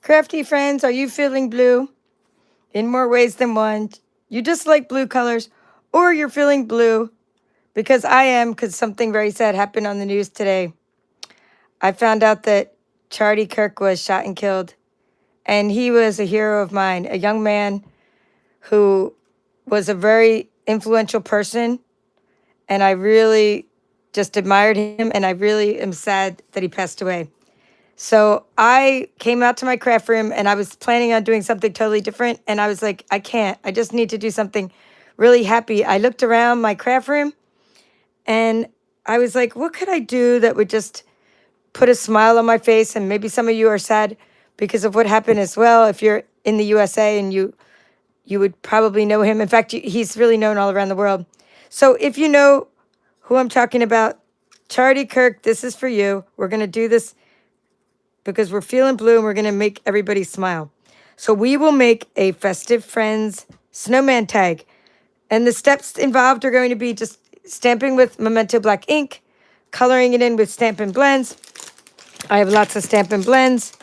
Crafty friends, are you feeling blue in more ways than one? You just like blue colors, or you're feeling blue because I am, because something very sad happened on the news today. I found out that Charlie Kirk was shot and killed, and he was a hero of mine, a young man who was a very influential person, and I really just admired him, and I really am sad that he passed away. So I came out to my craft room and I was planning on doing something totally different. And I was like, I can't. I just need to do something really happy. I looked around my craft room and I was like, what could I do that would just put a smile on my face? And maybe some of you are sad because of what happened as well. If you're in the USA and you would probably know him. In fact, he's really known all around the world. So if you know who I'm talking about, Charlie Kirk, this is for you. We're going to do this because we're feeling blue and we're going to make everybody smile. So we will make a Festive Friends snowman tag. And the steps involved are going to be just stamping with Memento Black ink, coloring it in with Stampin' blends. I have lots of Stampin' blends,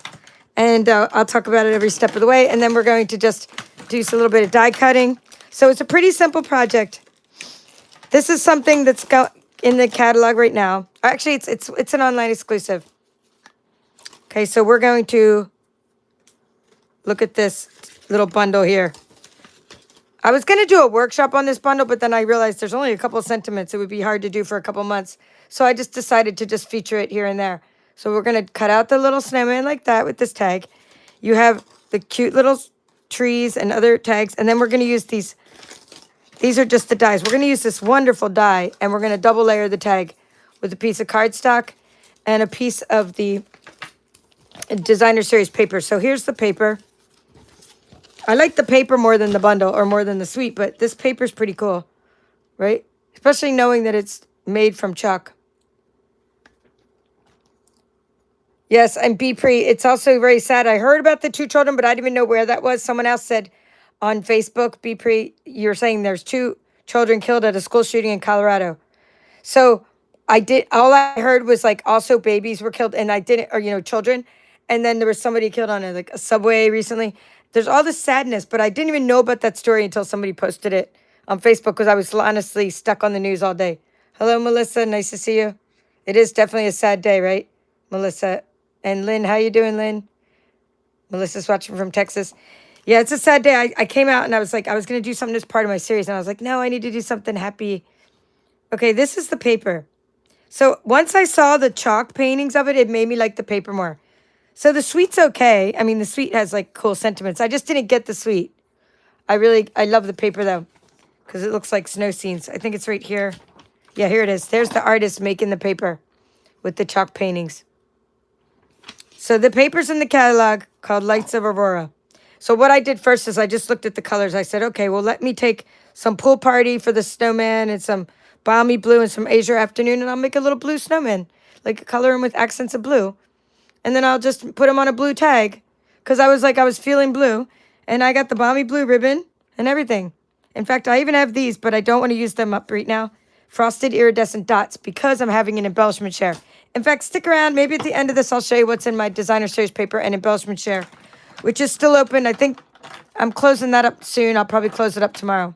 and I'll talk about it every step of the way. And then we're going to just do a little bit of die cutting. So it's a pretty simple project. This is something that's in the catalog right now. Actually, it's an online exclusive. Okay, so we're going to look at this little bundle here. I was going to do a workshop on this bundle, but then I realized there's only a couple of sentiments. It would be hard to do for a couple months. So I just decided to just feature it here and there. So we're going to cut out the little snowman like that with this tag. You have the cute little trees and other tags. And then we're going to use these. These are just the dies. We're going to use this wonderful die, and we're going to double layer the tag with a piece of cardstock and a piece of the designer series paper. So here's the paper. I like the paper more than the bundle or more than the suite, but this paper is pretty cool, right? Especially knowing that it's made from chalk. Yes, and Be Pre. It's also very sad. I heard about the 2 children, but I didn't even know where that was. Someone else said on Facebook, Be Pre, you're saying there's 2 children killed at a school shooting in Colorado. So all I heard was like also babies were killed, and I didn't, or children. And then there was somebody killed on like a subway recently. There's all this sadness, but I didn't even know about that story until somebody posted it on Facebook because I was honestly stuck on the news all day. Hello, Melissa. Nice to see you. It is definitely a sad day, right, Melissa? And Lynn, how you doing, Lynn? Melissa's watching from Texas. Yeah, it's a sad day. I came out and I was like, I was going to do something as part of my series. And I was like, no, I need to do something happy. Okay, this is the paper. So once I saw the chalk paintings of it, it made me like the paper more. So the suite's okay. I mean, the suite has like cool sentiments. I just didn't get the suite. I love the paper though, because it looks like snow scenes. I think it's right here. Yeah, here it is. There's the artist making the paper with the chalk paintings. So the paper's in the catalog called Lights of Aurora. So what I did first is I just looked at the colors. I said, okay, well, let me take some Pool Party for the snowman and some Balmy Blue and some Azure Afternoon, and I'll make a little blue snowman, like color him with accents of blue. And then I'll just put them on a blue tag because I was feeling blue. And I got the Balmy Blue ribbon and everything. In fact, I even have these, but I don't want to use them up right now. Frosted iridescent dots because I'm having an embellishment share. In fact, stick around. Maybe at the end of this, I'll show you what's in my designer series paper and embellishment share, which is still open. I think I'm closing that up soon. I'll probably close it up tomorrow.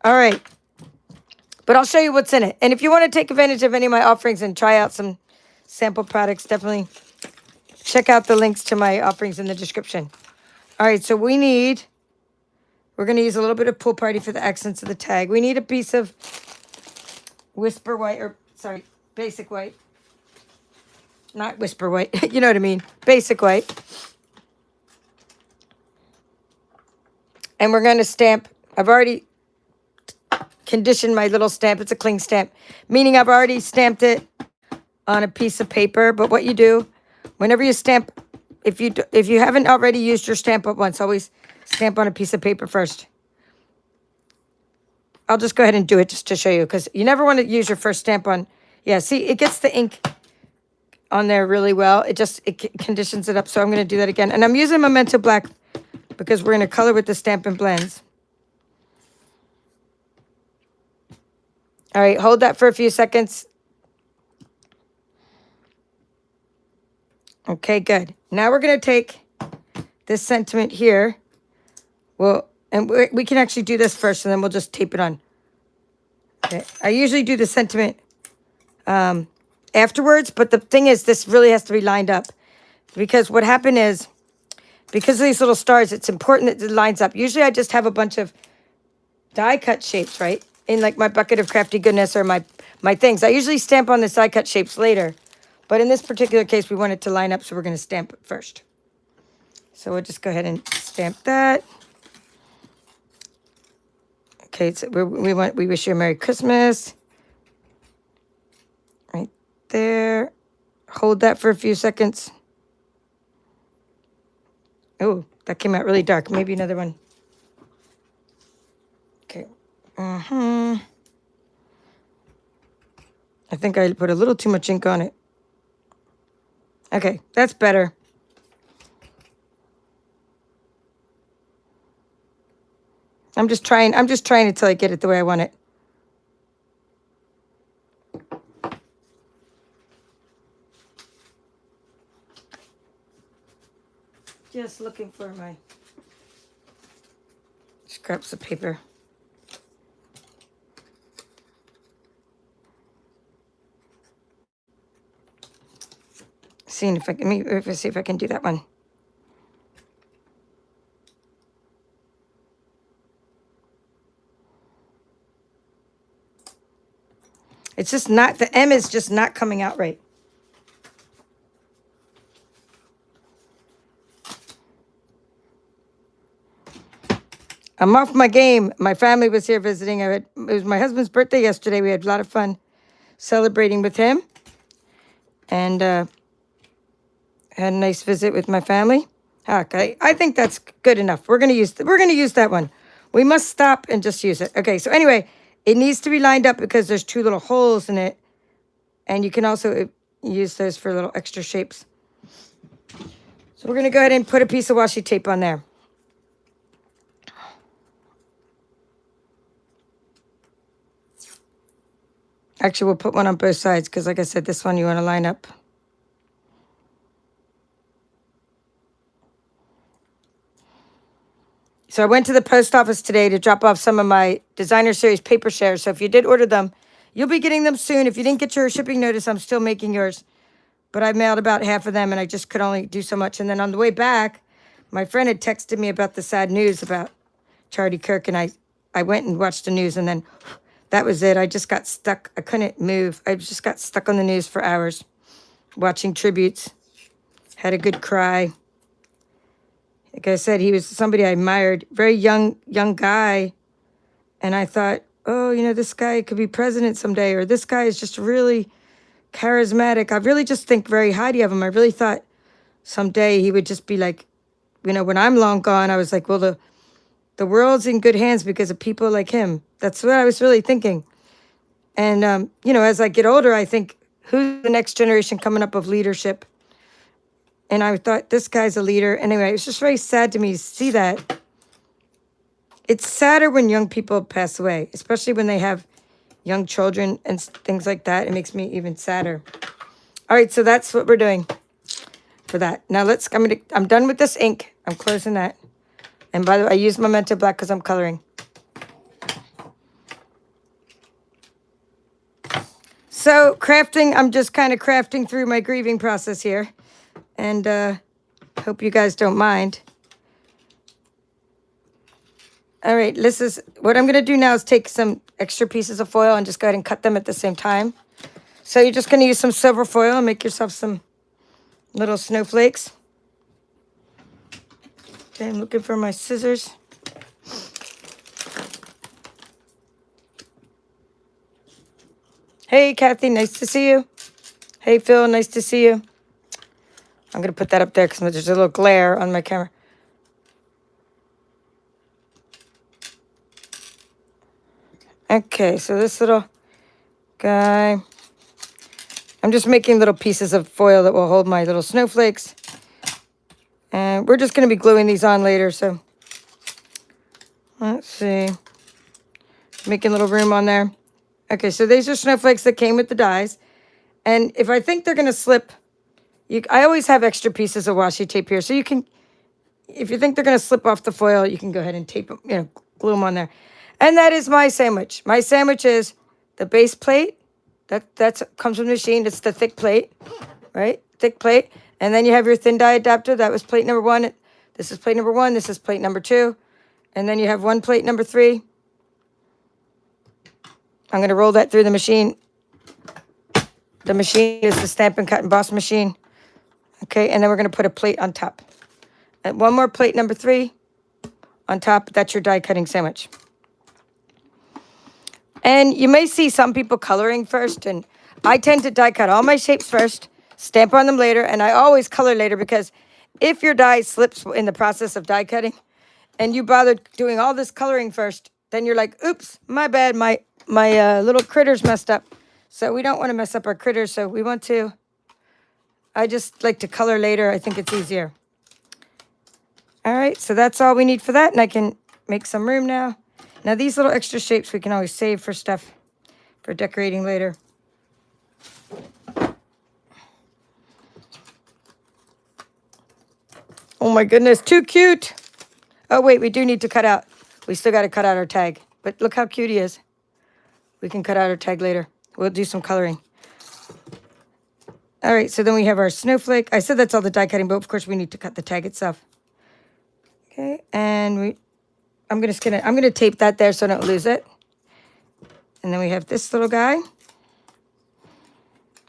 All right. But I'll show you what's in it. And if you want to take advantage of any of my offerings and try out some sample products, definitely check out the links to my offerings in the description. All right, so we're going to use a little bit of Pool Party for the accents of the tag. We need a piece of Whisper White, Basic White. Not Whisper White, you know what I mean. Basic White. And we're going to stamp. I've already conditioned my little stamp. It's a cling stamp, meaning I've already stamped it on a piece of paper. But what you do, whenever you stamp, if you haven't already used your stamp up once, always stamp on a piece of paper first. I'll just go ahead and do it just to show you because you never want to use your first stamp on. Yeah, see, it gets the ink on there really well. It conditions it up. So I'm going to do that again. And I'm using Memento Black because we're going to color with the Stampin' blends. All right, hold that for a few seconds. Okay, good. Now we're going to take this sentiment here. Well, and we can actually do this first, and then we'll just tape it on. Okay. I usually do the sentiment afterwards, but the thing is, this really has to be lined up. Because what happened is, because of these little stars, it's important that it lines up. Usually I just have a bunch of die cut shapes, right? In like my bucket of crafty goodness or my things. I usually stamp on the die cut shapes later. But in this particular case, we want it to line up, so we're going to stamp it first. So we'll just go ahead and stamp that. Okay, so we wish you a Merry Christmas. Right there. Hold that for a few seconds. Oh, that came out really dark. Maybe another one. Okay. I think I put a little too much ink on it. Okay, that's better. I'm just trying until I get it the way I want it. Just looking for my scraps of paper. Seeing if I can, see if I can do that one. It's just not, the M is just not coming out right. I'm off my game. My family was here visiting. It was my husband's birthday yesterday. We had a lot of fun celebrating with him. And had a nice visit with my family. Okay, I think that's good enough. We're gonna use that one. We must stop and just use it. Okay, so anyway, it needs to be lined up because there's two little holes in it. And you can also use those for little extra shapes. So we're gonna go ahead and put a piece of washi tape on there. Actually, we'll put one on both sides because, like I said, this one you want to line up. So I went to the post office today to drop off some of my Designer Series paper shares. So if you did order them, you'll be getting them soon. If you didn't get your shipping notice, I'm still making yours. But I mailed about half of them, and I just could only do so much. And then on the way back, my friend had texted me about the sad news about Charlie Kirk, and I went and watched the news, and then that was it. I just got stuck. I couldn't move. I just got stuck on the news for hours watching tributes. Had a good cry. Like I said, he was somebody I admired. Very young guy. And I thought, oh, you know, this guy could be president someday. Or this guy is just really charismatic. I really just think very highly of him. I really thought someday he would just be like, you know, when I'm long gone, I was like, well, the world's in good hands because of people like him. That's what I was really thinking. And, you know, as I get older, I think, who's the next generation coming up of leadership? And I thought, this guy's a leader. Anyway, it was just very sad to me to see that. It's sadder when young people pass away, especially when they have young children and things like that. It makes me even sadder. All right, so that's what we're doing for that. Now I'm done with this ink. I'm closing that. And by the way, I use Memento Black because I'm coloring. So crafting, I'm just kind of crafting through my grieving process here. And hope you guys don't mind. All right, this is what I'm going to do now is take some extra pieces of foil and just go ahead and cut them at the same time. So you're just going to use some silver foil and make yourself some little snowflakes. Okay, I'm looking for my scissors. Hey, Kathy, nice to see you. Hey, Phil, nice to see you. I'm going to put that up there because there's a little glare on my camera. Okay, so this little guy, I'm just making little pieces of foil that will hold my little snowflakes. And we're just going to be gluing these on later, so let's see. Making a little room on there. Okay, so these are snowflakes that came with the dies. And if I think they're going to slip, I always have extra pieces of washi tape here, so you can if you think they're going to slip off the foil, you can go ahead and tape them, glue them on there. And that is my sandwich. My sandwich is the base plate. That comes from the machine. It's the thick plate, right? Thick plate. And then you have your thin die adapter. That was plate number 1. This is plate number 1. This is plate number 2. And then you have one plate number 3. I'm going to roll that through the machine. The machine is the Stampin' Cut and Emboss machine. Okay, and then we're going to put a plate on top. And one more plate number 3 on top. That's your die cutting sandwich. And you may see some people coloring first, and I tend to die cut all my shapes first, stamp on them later, and I always color later because if your die slips in the process of die cutting and you bothered doing all this coloring first, then you're like, oops, my bad, my little critters messed up. So we don't want to mess up our critters, so we want to, I just like to color later. I think it's easier. All right, so that's all we need for that, and I can make some room now. Now, these little extra shapes we can always save for stuff, for decorating later. Oh, my goodness, too cute. Oh, wait, we do need to cut out. We still got to cut out our tag, but look how cute he is. We can cut out our tag later. We'll do some coloring. All right, so then we have our snowflake. I said that's all the die cutting, but of course we need to cut the tag itself. Okay, and I'm gonna tape that there so I don't lose it. And then we have this little guy.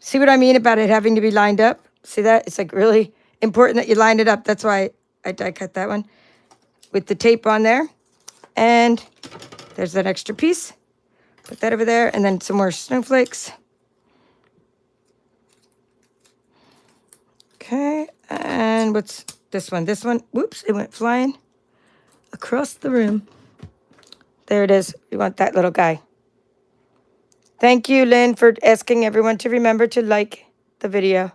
See what I mean about it having to be lined up? See that? It's like really important that you line it up. That's why I die cut that one with the tape on there. And there's that extra piece. Put that over there, and then some more snowflakes. Okay, and what's this one? This one, whoops, it went flying across the room. There it is. We want that little guy. Thank you, Lynn, for asking everyone to remember to like the video.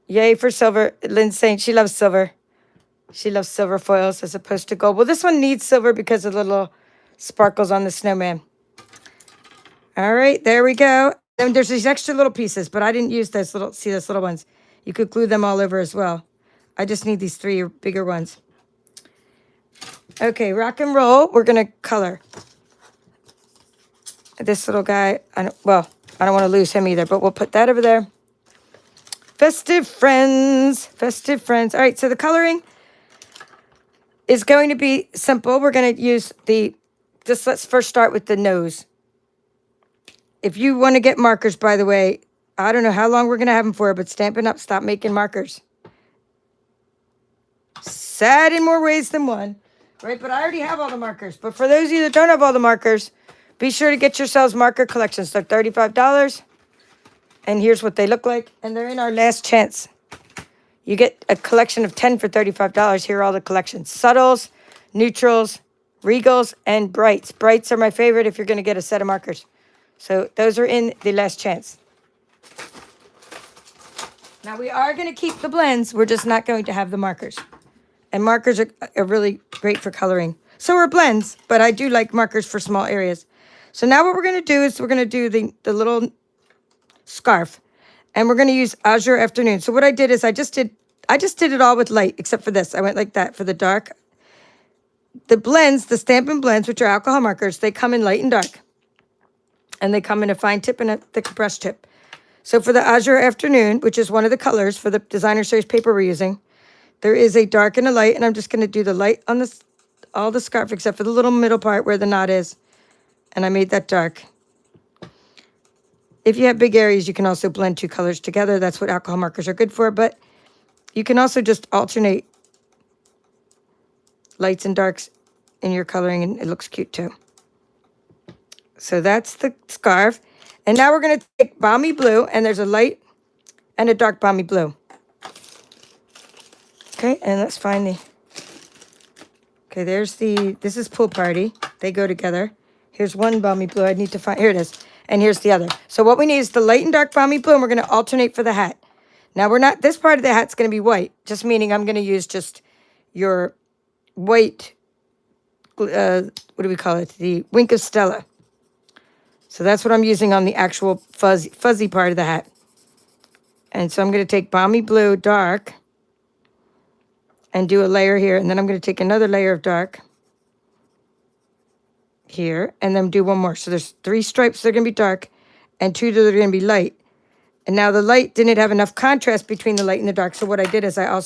Yay for silver. Lynn's saying she loves silver. She loves silver foils as opposed to gold. Well, this one needs silver because of the little sparkles on the snowman. All right, there we go. And there's these extra little pieces, but I didn't use those little, see those little ones. You could glue them all over as well. I just need these 3 bigger ones. Okay, rock and roll. We're going to color this little guy. I don't want to lose him either, but we'll put that over there. Festive friends. Festive friends. All right, so the coloring is going to be simple. We're going to use let's first start with the nose. If you want to get markers, by the way, I don't know how long we're going to have them for, but Stampin' Up! Stop making markers. Sad in more ways than one, right? But I already have all the markers. But for those of you that don't have all the markers, be sure to get yourselves marker collections. They're $35. And here's what they look like. And they're in our last chance. You get a collection of 10 for $35. Here are all the collections. Subtles, neutrals, regals, and brights. Brights are my favorite if you're going to get a set of markers. So those are in the last chance. Now we are going to keep the blends. We're just not going to have the markers. And markers are really great for coloring. So are blends, but I do like markers for small areas. So now what we're going to do is we're going to do the little scarf. And we're going to use Azure Afternoon. So what I did is I just did it all with light, except for this. I went like that for the dark. The blends, the Stampin' blends, which are alcohol markers, they come in light and dark. And they come in a fine tip and a thick brush tip. So for the Azure Afternoon, which is one of the colors for the Designer Series paper we're using, there is a dark and a light, and I'm just going to do the light on all the scarf except for the little middle part where the knot is. And I made that dark. If you have big areas, you can also blend 2 colors together. That's what alcohol markers are good for, but you can also just alternate lights and darks in your coloring, and it looks cute too. So that's the scarf. And now we're going to take Balmy Blue, and there's a light and a dark Balmy Blue. Okay, and let's find the... Okay, this is Pool Party. They go together. Here's one Balmy Blue. I need to find... Here it is. And here's the other. So what we need is the light and dark Balmy Blue, and we're going to alternate for the hat. Now, this part of the hat's going to be white, just meaning I'm going to use just your white... what do we call it? The Wink of Stella. So that's what I'm using on the actual fuzzy part of the hat. And so I'm going to take Balmy Blue Dark, and do a layer here. And then I'm going to take another layer of dark here and then do one more. So there's 3 stripes that are going to be dark and 2 that are going to be light. And now the light didn't have enough contrast between the light and the dark. So what I did is I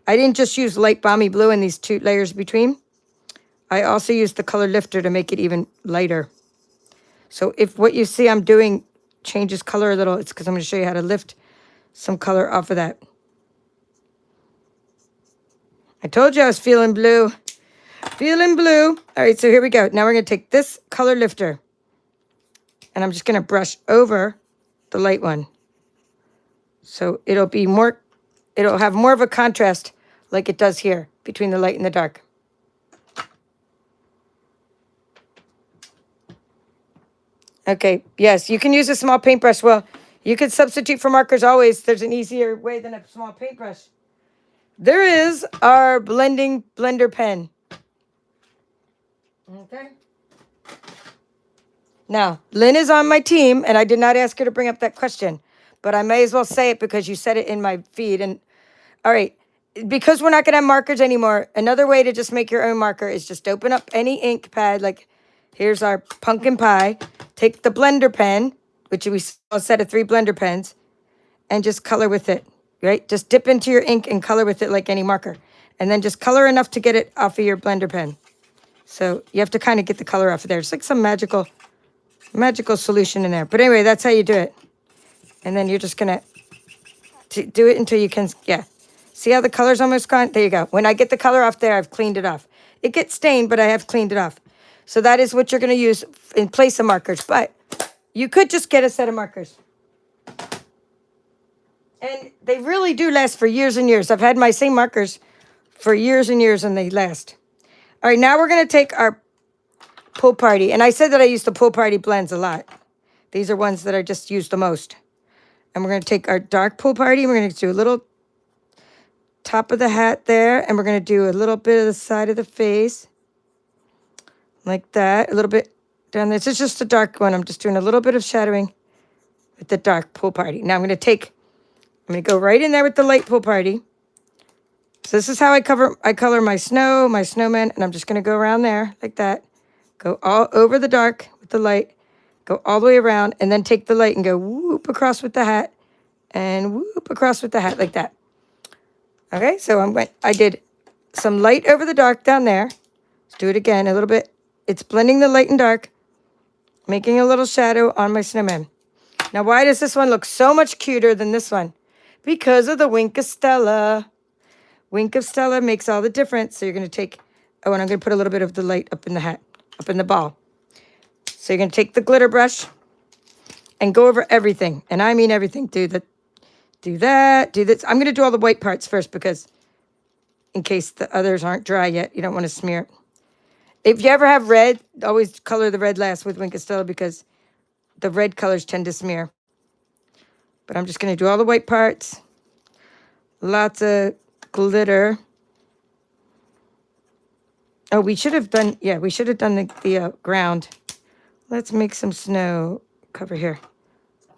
didn't just use light balmy blue in these 2 layers between. I also used the color lifter to make it even lighter. So if what you see I'm doing changes color a little, it's because I'm going to show you how to lift some color off of that. I told you I was feeling blue. Feeling blue. All right, so here we go. Now we're going to take this color lifter, and I'm just going to brush over the light one. So it'll have more of a contrast like it does here between the light and the dark. Okay, yes, you can use a small paintbrush. Well, you could substitute for markers always. There's an easier way than a small paintbrush. There is our blender pen. Okay. Now, Lynn is on my team, and I did not ask her to bring up that question, but I may as well say it because you said it in my feed. And all right, because we're not going to have markers anymore, another way to just make your own marker is just open up any ink pad. Like, here's our pumpkin pie. Take the blender pen, which we saw a set of 3 blender pens, and just color with it, right? Just dip into your ink and color with it like any marker. And then just color enough to get it off of your blender pen. So you have to kind of get the color off of there. It's like some magical solution in there. But anyway, that's how you do it. And then you're just going to do it until you can, yeah. See how the color's almost gone? There you go. When I get the color off there, I've cleaned it off. It gets stained, but I have cleaned it off. So that is what you're going to use in place of markers. But you could just get a set of markers. And they really do last for years and years. I've had my same markers for years and years, and they last. All right, now we're going to take our Pool Party. And I said that I use the Pool Party blends a lot. These are ones that I just use the most. And we're going to take our dark Pool Party, and we're going to do a little top of the hat there, and we're going to do a little bit of the side of the face. Like that, a little bit down there. This is just a dark one. I'm just doing a little bit of shadowing with the dark Pool Party. Now I'm going to go right in there with the light Pool Party. So this is how I color my snowman, and I'm just going to go around there like that. Go all over the dark with the light, go all the way around, and then take the light and go whoop across with the hat, and whoop across with the hat like that. Okay, so I did some light over the dark down there. Let's do it again a little bit. It's blending the light and dark, making a little shadow on my snowman. Now, why does this one look so much cuter than this one? Because of the Wink of Stella. Wink of Stella makes all the difference. So you're going to take, and I'm going to put a little bit of the light up in the hat, up in the ball. So you're going to take the glitter brush and go over everything. And I mean everything. Do that, do this. I'm going to do all the white parts first because in case the others aren't dry yet, you don't want to smear it. If you ever have red, always color the red last with Wink of Stella because the red colors tend to smear. But I'm just going to do all the white parts. Lots of glitter. Oh, we should have done the ground. Let's make some snow cover here.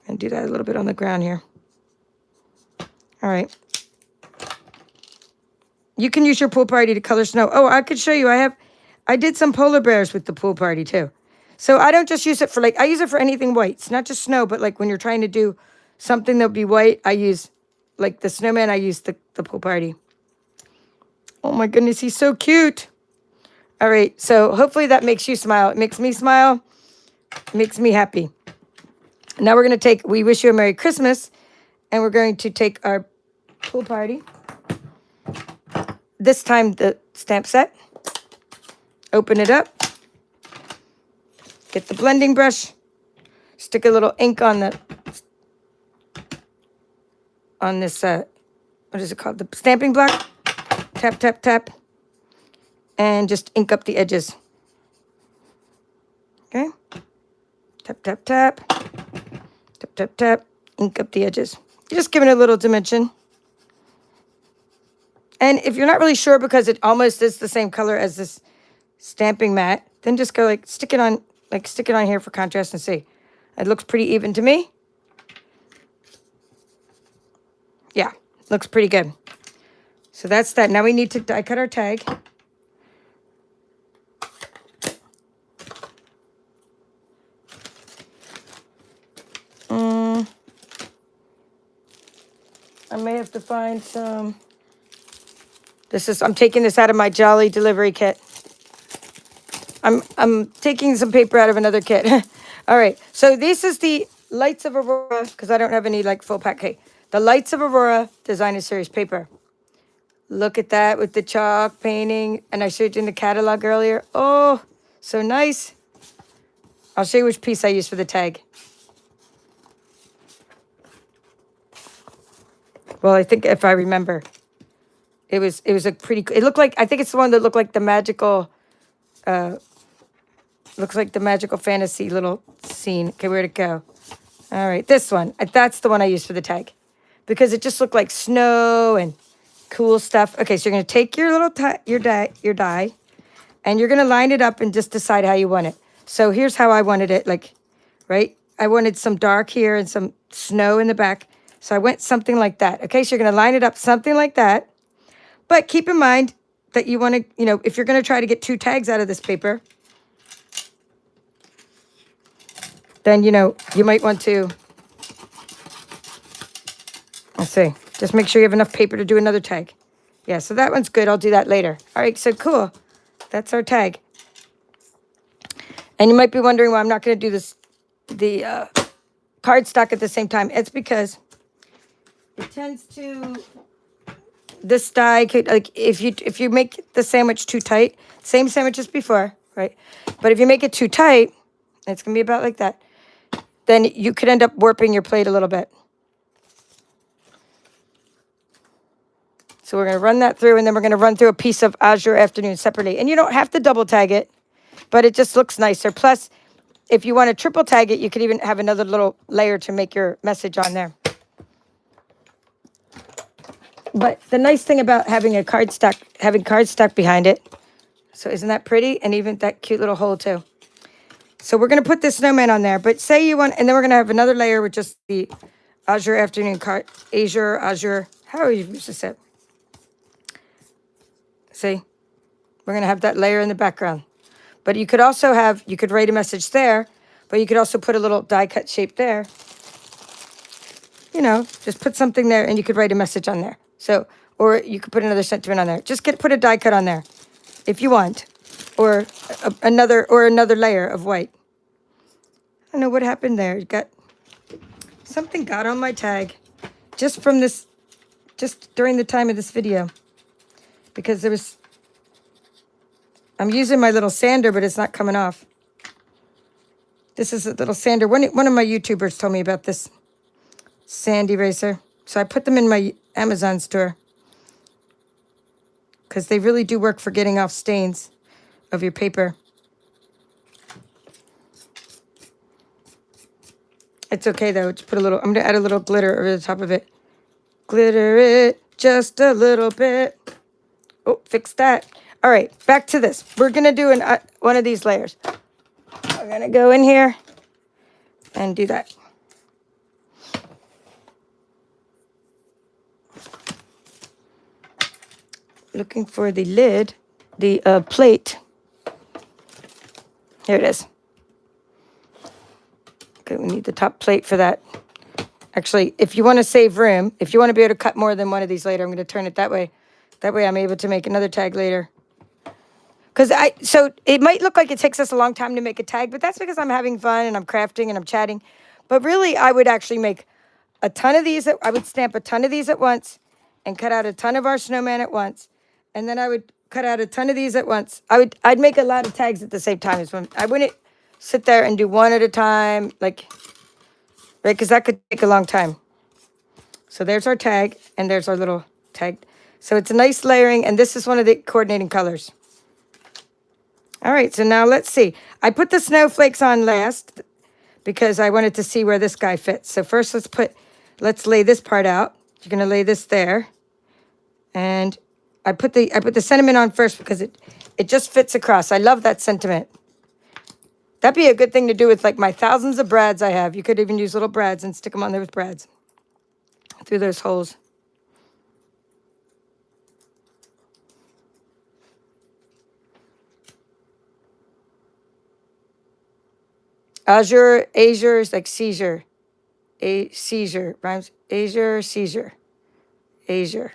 And do that a little bit on the ground here. All right. You can use your Pool Party to color snow. Oh, I could show you. I did some polar bears with the Pool Party too. So I don't just use it for I use it for anything white. It's not just snow, but like when you're trying to do something that'll be white, I use, like the snowman, I use the Pool Party. Oh my goodness, he's so cute. All right, so hopefully that makes you smile. It makes me smile. It makes me happy. Now we're going to We Wish You a Merry Christmas, and we're going to take our Pool Party. This time the stamp set. Open it up. Get the blending brush. Stick a little ink on this, what is it called? The stamping block. Tap, tap, tap. And just ink up the edges. Okay? Tap, tap, tap. Tap, tap, tap. Ink up the edges. You're just giving it a little dimension. And if you're not really sure because it almost is the same color as this stamping mat, then just go stick it on here for contrast and see. It looks pretty even to me. Yeah, looks pretty good. So that's that. Now we need to die cut our tag. I may have to find some. I'm taking this out of my Jolly delivery kit. I'm taking some paper out of another kit. All right. So this is the Lights of Aurora, because I don't have any like full pack. Okay. The Lights of Aurora Designer Series paper. Look at that with the chalk painting. And I showed you in the catalog earlier. Oh, so nice. I'll show you which piece I use for the tag. Well, I think if I remember, it was a pretty, it looked like, I think it's the one that looked like the magical, looks like the magical fantasy little scene. Okay, where'd it go? All right, this one. That's the one I used for the tag because it just looked like snow and cool stuff. Okay, so you're going to take your little your die, and you're going to line it up and just decide how you want it. So here's how I wanted it, like, right? I wanted some dark here and some snow in the back. So I went something like that. Okay, so you're going to line it up something like that. But keep in mind that you want to, if you're going to try to get 2 tags out of this paper, then, you might want to, let's see, just make sure you have enough paper to do another tag. Yeah, so that one's good. I'll do that later. All right, so cool. That's our tag. And you might be wondering why I'm not going to do the cardstock at the same time. It's because it tends to, this die could, like, if you make the sandwich too tight, same sandwich as before, right? But if you make it too tight, it's going to be about like that, then you could end up warping your plate a little bit. So we're going to run that through, and then we're going to run through a piece of Azure Afternoon separately. And you don't have to double tag it, but it just looks nicer. Plus, if you want to triple tag it, you could even have another little layer to make your message on there. But the nice thing about having cardstock behind it, so isn't that pretty? And even that cute little hole too. So we're going to put the snowman on there, but say you want, and then we're going to have another layer with just the Azure Afternoon card, Azure, how are you supposed to say it? See, we're going to have that layer in the background. But you could also you could write a message there, but you could also put a little die cut shape there. Just put something there, and you could write a message on there. So, or you could put another sentiment on there. Just put a die cut on there if you want, or another layer of white. I don't know what happened there. Something got on my tag just during the time of this video, because I'm using my little sander, but it's not coming off. This is a little sander. One of my YouTubers told me about this sand eraser. So I put them in my Amazon store because they really do work for getting off stains of your paper. It's okay though. Just I'm going to add a little glitter over the top of it. Glitter it just a little bit. Oh, fix that. All right, back to this. We're going to do one of these layers. We're going to go in here and do that. Looking for the lid, the plate. Here it is. Okay, we need the top plate for that. Actually, if you want to save room, if you want to be able to cut more than one of these later, I'm going to turn it that way. That way I'm able to make another tag later. So it might look like it takes us a long time to make a tag, but that's because I'm having fun and I'm crafting and I'm chatting. But really, I would actually make a ton of these. I would stamp a ton of these at once and cut out a ton of our snowman at once. And then I would cut out a ton of these at once. I'd make a lot of tags at the same time. I wouldn't sit there and do one at a time, right? Because that could take a long time. So there's our tag, and there's our little tag. So it's a nice layering, and this is one of the coordinating colors. All right, so now let's see. I put the snowflakes on last because I wanted to see where this guy fits. So first let's lay this part out. You're going to lay this there. And I put the sentiment on first because it just fits across. I love that sentiment. That'd be a good thing to do with like my thousands of brads I have. You could even use little brads and stick them on there with brads through those holes. Azure is like seizure. A seizure rhymes. Azure, seizure. Azure.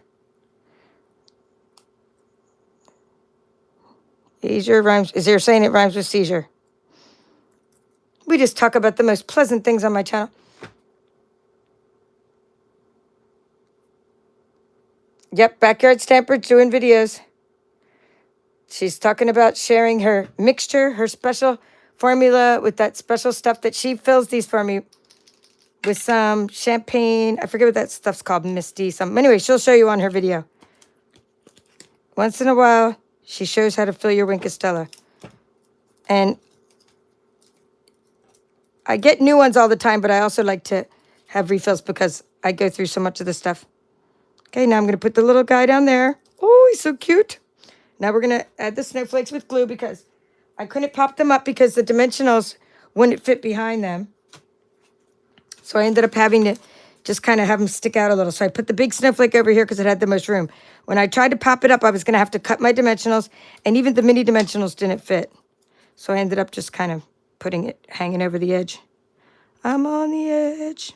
Azure rhymes. Is there saying it rhymes with seizure? We just talk about the most pleasant things on my channel. Yep, Backyard Stamper doing videos. She's talking about sharing her mixture, her special formula with that special stuff that she fills these for me with some champagne. I forget what that stuff's called, Misty. Anyway, she'll show you on her video. Once in a while, she shows how to fill your Wink Estella. And I get new ones all the time, but I also like to have refills because I go through so much of the stuff. Okay, now I'm going to put the little guy down there. Oh, he's so cute. Now we're going to add the snowflakes with glue because I couldn't pop them up because the dimensionals wouldn't fit behind them. So I ended up having to just kind of have them stick out a little. So I put the big snowflake over here because it had the most room. When I tried to pop it up, I was going to have to cut my dimensionals, and even the mini dimensionals didn't fit. So I ended up just kind of putting it hanging over the edge. I'm on the edge.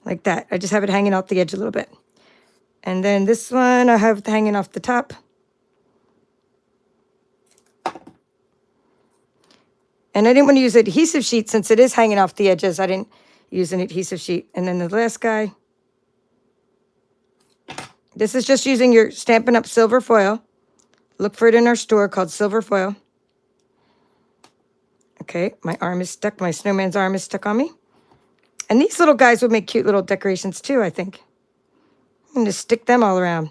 Like that. I just have it hanging off the edge a little bit. And then this one I have hanging off the top. And I didn't want to use an adhesive sheet since it is hanging off the edges. I didn't use an adhesive sheet. And then the last guy. This is just using your Stampin' Up! Silver foil. Look for it in our store called Silver Foil. Okay, my arm is stuck. My snowman's arm is stuck on me. And these little guys would make cute little decorations too, I think. I'm going to stick them all around.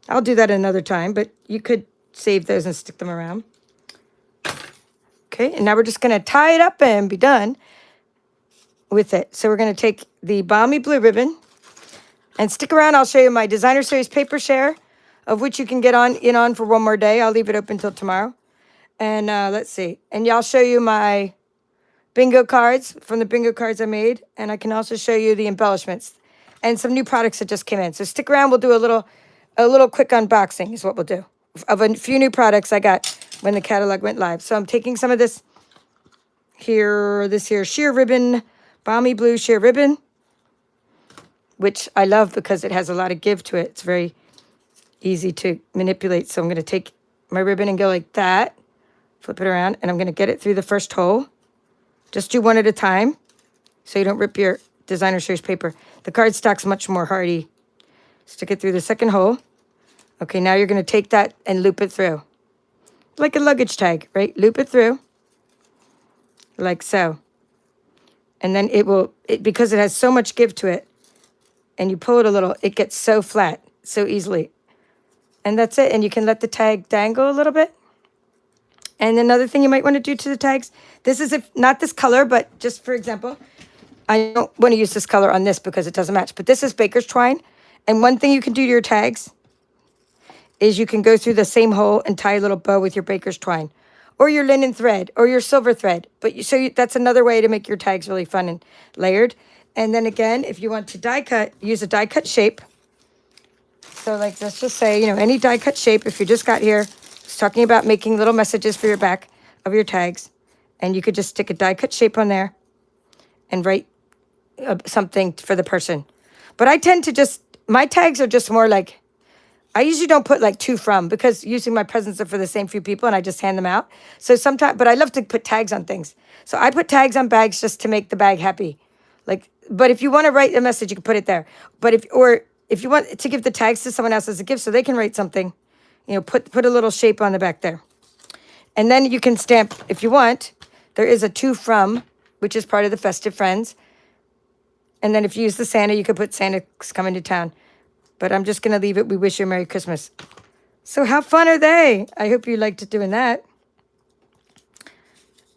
I'll do that another time, but you could save those and stick them around. Okay, and now we're just going to tie it up and be done with it. So we're going to take the balmy blue ribbon and stick around. I'll show you my Designer Series paper share, of which you can get on for one more day. I'll leave it open until tomorrow. And let's see. And I'll show you my bingo cards from the bingo cards I made. And I can also show you the embellishments and some new products that just came in. So stick around. We'll do a little quick unboxing is what we'll do of a few new products I got when the catalog went live. So I'm taking some of this here sheer ribbon, balmy blue sheer ribbon, which I love because it has a lot of give to it. It's very easy to manipulate. So I'm going to take my ribbon and go like that, flip it around, and I'm going to get it through the first hole. Just do one at a time so you don't rip your Designer Series paper. The cardstock's much more hardy. Stick it through the second hole. Okay, now you're going to take that and loop it through. Like a luggage tag, right? Loop it through. Like so. And then because it has so much give to it, and you pull it a little, it gets so flat so easily. And that's it. And you can let the tag dangle a little bit. And another thing you might want to do to the tags, this is not this color, but just for example, I don't want to use this color on this because it doesn't match, but this is baker's twine. And one thing you can do to your tags is you can go through the same hole and tie a little bow with your baker's twine or your linen thread or your silver thread. But that's another way to make your tags really fun and layered. And then again, if you want to die cut, use a die cut shape. So like, let's just say, any die cut shape, if you just got here, it's talking about making little messages for your back of your tags. And you could just stick a die cut shape on there and write something for the person. But I tend to my tags are just more like, I usually don't put like to from because usually my presents are for the same few people and I just hand them out. So sometimes, but I love to put tags on things. So I put tags on bags just to make the bag happy. But if you want to write a message, you can put it there. But if you want to give the tags to someone else as a gift so they can write something, put a little shape on the back there. And then you can stamp, if you want, there is a to from, which is part of the Festive Friends. And then if you use the Santa, you could put Santa's coming to town. But I'm just going to leave it, we wish you a Merry Christmas. So how fun are they? I hope you liked doing that.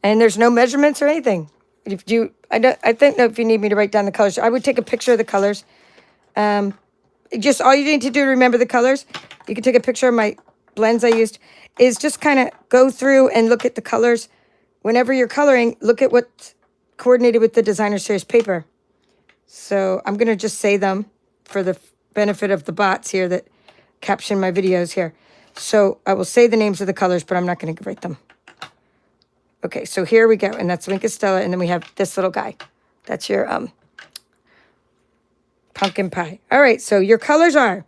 And there's no measurements or anything. I don't know if you need me to write down the colors. I would take a picture of the colors. Just all you need to do to remember the colors, you can take a picture of my blends I used, is just kind of go through and look at the colors. Whenever you're coloring, look at what's coordinated with the Designer Series paper. So I'm going to just say them for the benefit of the bots here that caption my videos here. So I will say the names of the colors, but I'm not going to write them. Okay, so here we go. And that's Wink Stella. And then we have this little guy. That's your pumpkin pie. All right, so your colors are,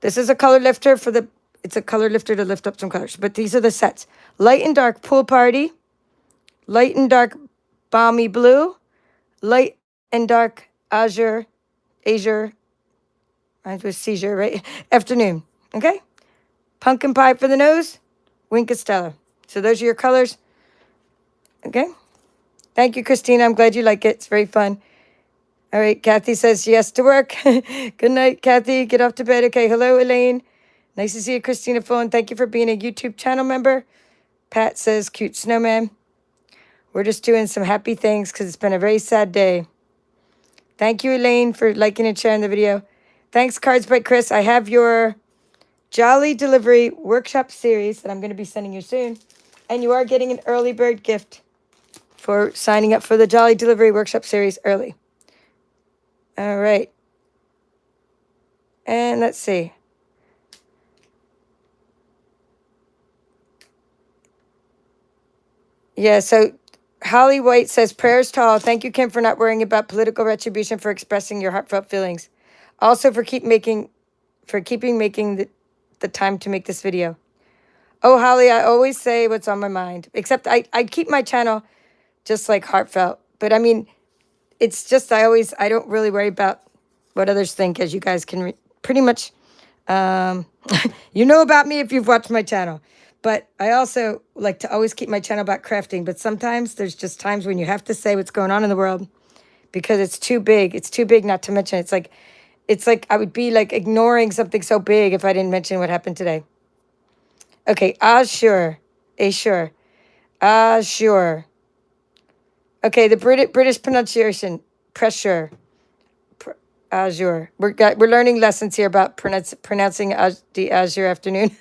this is a color lifter for the, it's a color lifter to lift up some colors. But these are the sets. Light and dark pool party. Light and dark balmy blue. Light and dark azure, rhymes with seizure, right? Afternoon, okay? Pumpkin pie for the nose, Wink Stella. So those are your colors, okay? Thank you, Christina. I'm glad you like it. It's very fun. All right, Kathy says yes to work. Good night, Kathy. Get off to bed. Okay, hello, Elaine. Nice to see you, Christina Phone. Thank you for being a YouTube channel member. Pat says, cute snowman. We're just doing some happy things because it's been a very sad day. Thank you, Elaine, for liking and sharing the video. Thanks, Cards by Chris. I have your Jolly Delivery Workshop series that I'm going to be sending you soon. And you are getting an early bird gift for signing up for the Jolly Delivery Workshop series early. All right. And let's see. Yeah, so Holly White says, prayers to all. Thank you, Kim, for not worrying about political retribution, for expressing your heartfelt feelings. Also for keeping making the time to make this video. Oh, Holly, I always say what's on my mind. Except I keep my channel just like heartfelt. But I mean, it's just I don't really worry about what others think, as you guys can pretty much, you know about me if you've watched my channel. But I also like to always keep my channel about crafting. But sometimes there's just times when you have to say what's going on in the world because it's too big. It's too big not to mention. It's like I would be like ignoring something so big if I didn't mention what happened today. Okay, Azure. Azure. Azure. Okay, the British pronunciation. Pressure. Azure. We're learning lessons here about pronouncing the Azure afternoon.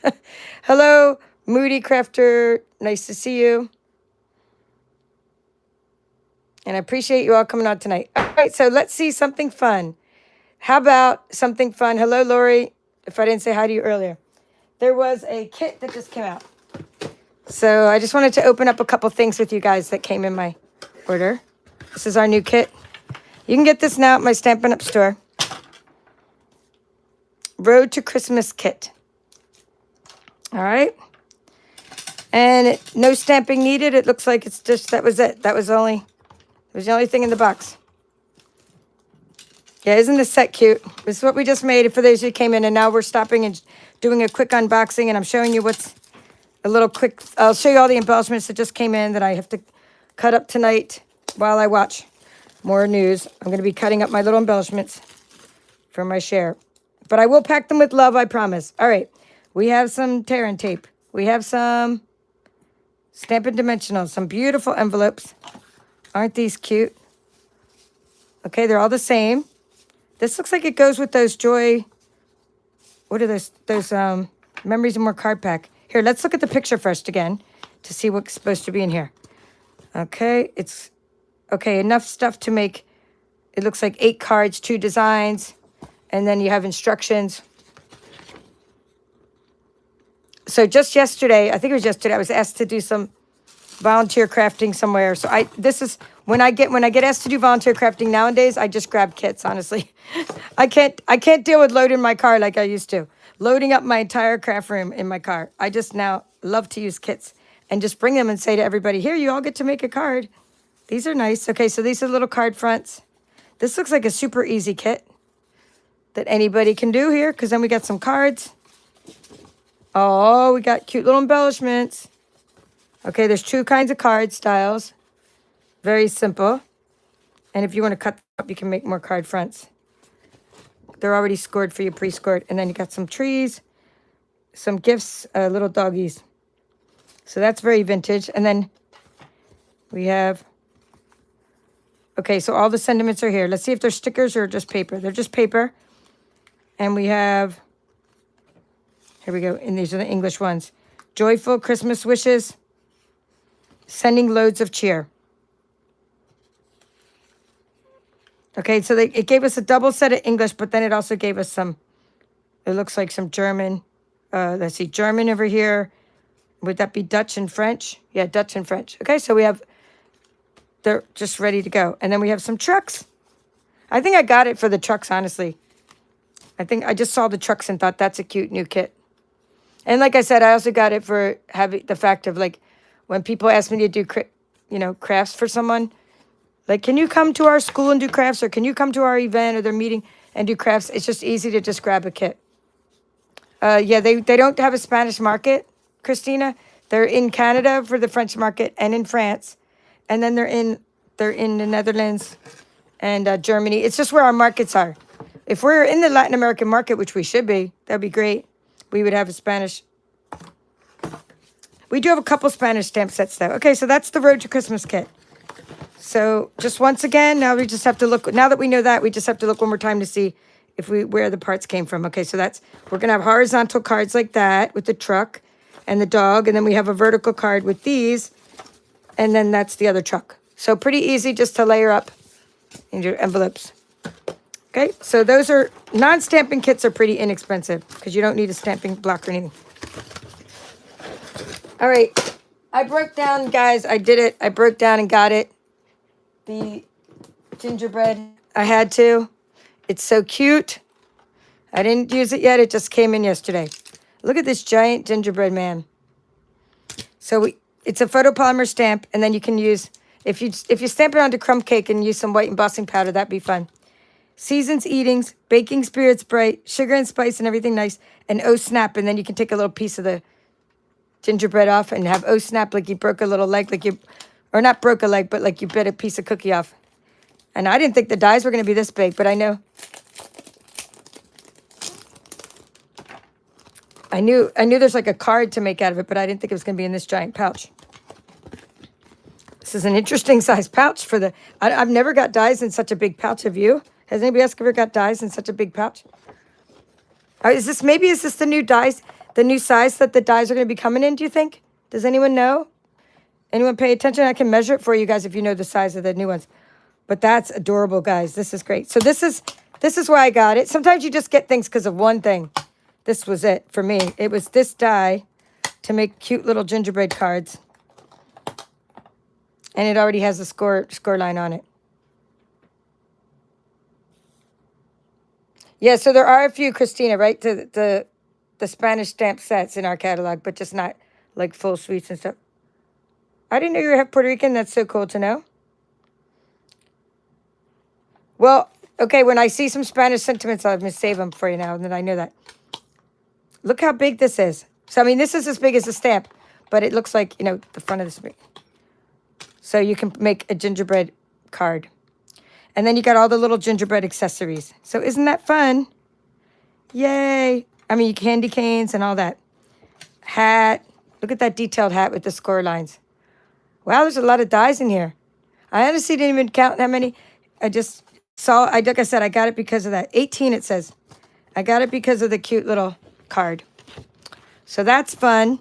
Hello, Moody Crafter. Nice to see you. And I appreciate you all coming on tonight. All right, so let's see something fun. How about something fun? Hello, Lori. If I didn't say hi to you earlier. There was a kit that just came out. So I just wanted to open up a couple things with you guys that came in my order. This is our new kit. You can get this now at my Stampin' Up store. Road to Christmas kit. All right. And no stamping needed. It looks like it's just, that was it. It was the only thing in the box. Yeah, isn't this set cute? This is what we just made for those who came in, and now we're stopping and doing a quick unboxing, and I'm showing you what's a little quick. I'll show you all the embellishments that just came in that I have to cut up tonight while I watch more news. I'm going to be cutting up my little embellishments for my share. But I will pack them with love, I promise. All right. We have some tear and tape. We have some Stampin' Dimensionals, some beautiful envelopes. Aren't these cute? Okay, they're all the same. This looks like it goes with those Joy, what are those Memories and More card pack. Here, let's look at the picture first again to see what's supposed to be in here. Okay, it's, okay, enough stuff to make, it looks like 8 cards, 2 designs, and then you have instructions. So just yesterday, I think it was yesterday, I was asked to do some volunteer crafting somewhere. So this is when I get asked to do volunteer crafting nowadays, I just grab kits, honestly. I can't deal with loading my car like I used to. Loading up my entire craft room in my car. I just now love to use kits and just bring them and say to everybody, here, you all get to make a card. These are nice. Okay, so these are little card fronts. This looks like a super easy kit that anybody can do here, because then we got some cards. Oh, we got cute little embellishments. Okay, there's 2 kinds of card styles. Very simple. And if you want to cut them up, you can make more card fronts. They're already scored for you, pre-scored. And then you got some trees, some gifts, little doggies. So that's very vintage. And then we have, okay, so all the sentiments are here. Let's see if they're stickers or just paper. They're just paper. And we have, here we go. And these are the English ones. Joyful Christmas wishes. Sending loads of cheer. Okay, so it gave us a double set of English, but then it also gave us some, it looks like some German. Let's see, German over here, Would that be Dutch and French? Yeah, Dutch and French. Okay, so they're just ready to go. And then we have some trucks. I think I got it for the trucks, honestly. I think I just saw the trucks and thought that's a cute new kit. And like I said, I also got it for having the fact of like when people ask me to do, crafts for someone, like, can you come to our school and do crafts, or can you come to our event or their meeting and do crafts? It's just easy to just grab a kit. Yeah, they don't have a Spanish market, Christina. They're in Canada for the French market and in France, and then they're in the Netherlands and Germany. It's just where our markets are. If we're in the Latin American market, which we should be, that'd be great. We would have a Spanish. We do have a couple Spanish stamp sets, though. Okay, so that's the Road to Christmas kit. So just once again, now we just have to look. Now that we know that, we just have to look one more time to see where the parts came from. Okay, so we're going to have horizontal cards like that with the truck and the dog. And then we have a vertical card with these. And then that's the other truck. So pretty easy just to layer up in your envelopes. Okay, so those are, non-stamping kits are pretty inexpensive because you don't need a stamping block or anything. All right, I broke down, guys. I did it. I broke down and got it. The gingerbread, I had to. It's so cute. I didn't use it yet. It just came in yesterday. Look at this giant gingerbread man. So it's a photopolymer stamp, and then you can use, if you stamp it onto crumb cake and use some white embossing powder, that'd be fun. Seasons, eatings, baking spirits bright, sugar and spice and everything nice, and oh snap, and then you can take a little piece of the gingerbread off and have oh snap, like you broke a little leg, or not broke a leg, but like you bit a piece of cookie off. And I didn't think the dies were going to be this big, but I knew there's like a card to make out of it, but I didn't think it was going to be in this giant pouch. This is an interesting size pouch for I've never got dies in such a big pouch. Have you? Has anybody else ever got dies in such a big pouch? Is this the new dies, the new size that the dies are going to be coming in, do you think? Does anyone know? Anyone pay attention? I can measure it for you guys if you know the size of the new ones. But that's adorable, guys. This is great. So this is why I got it. Sometimes you just get things because of one thing. This was it for me. It was this die to make cute little gingerbread cards. And it already has a score line on it. Yeah, so there are a few, Christina, right? The Spanish stamp sets in our catalog, but just not like full suites and stuff. I didn't know you were half Puerto Rican. That's so cool to know. Well, okay, when I see some Spanish sentiments, I'm going to save them for you now, and then I know that. Look how big this is. So, I mean, this is as big as a stamp, but it looks like, the front of this big. So you can make a gingerbread card. And then you got all the little gingerbread accessories. So isn't that fun? Yay. I mean, candy canes and all that. Hat. Look at that detailed hat with the score lines. Wow, there's a lot of dies in here. I honestly didn't even count that many. I just saw, like I said, I got it because of that. 18, it says. I got it because of the cute little card. So that's fun.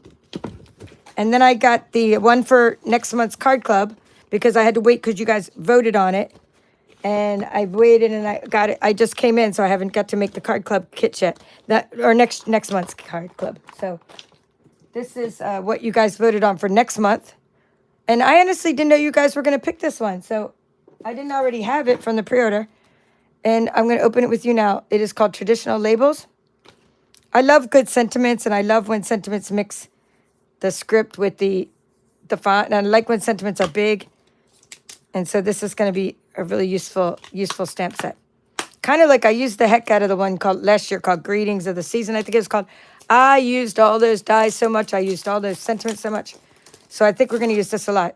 And then I got the one for next month's card club because I had to wait because you guys voted on it. And I waited and I got it. I just came in, so I haven't got to make the card club kit yet. Or next month's card club. So this is what you guys voted on for next month. And I honestly didn't know you guys were going to pick this one. So I didn't already have it from the pre-order. And I'm going to open it with you now. It is called Traditional Labels. I love good sentiments, and I love when sentiments mix the script with the font. And I like when sentiments are big. And so this is going to be a really useful stamp set. Kind of like I used the heck out of the one last year called Greetings of the Season. I think it was called. I used all those dies so much. I used all those sentiments so much. So I think we're going to use this a lot.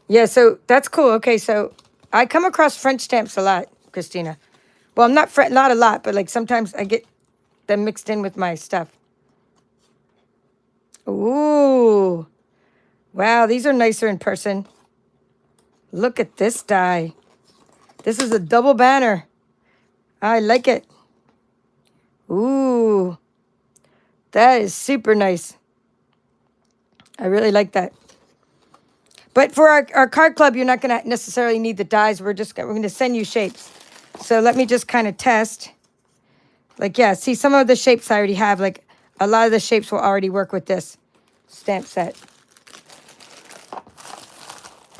Yeah, so that's cool. Okay, so I come across French stamps a lot, Christina. Well, not a lot, but like sometimes I get them mixed in with my stuff. Ooh. Wow, these are nicer in person. Look at this die. This is a double banner. I like it. Ooh. That is super nice. I really like that. But for our card club, you're not going to necessarily need the dies. We're going to send you shapes. So let me just kind of test Like, yeah, see, some of the shapes I already have. Like, a lot of the shapes will already work with this stamp set.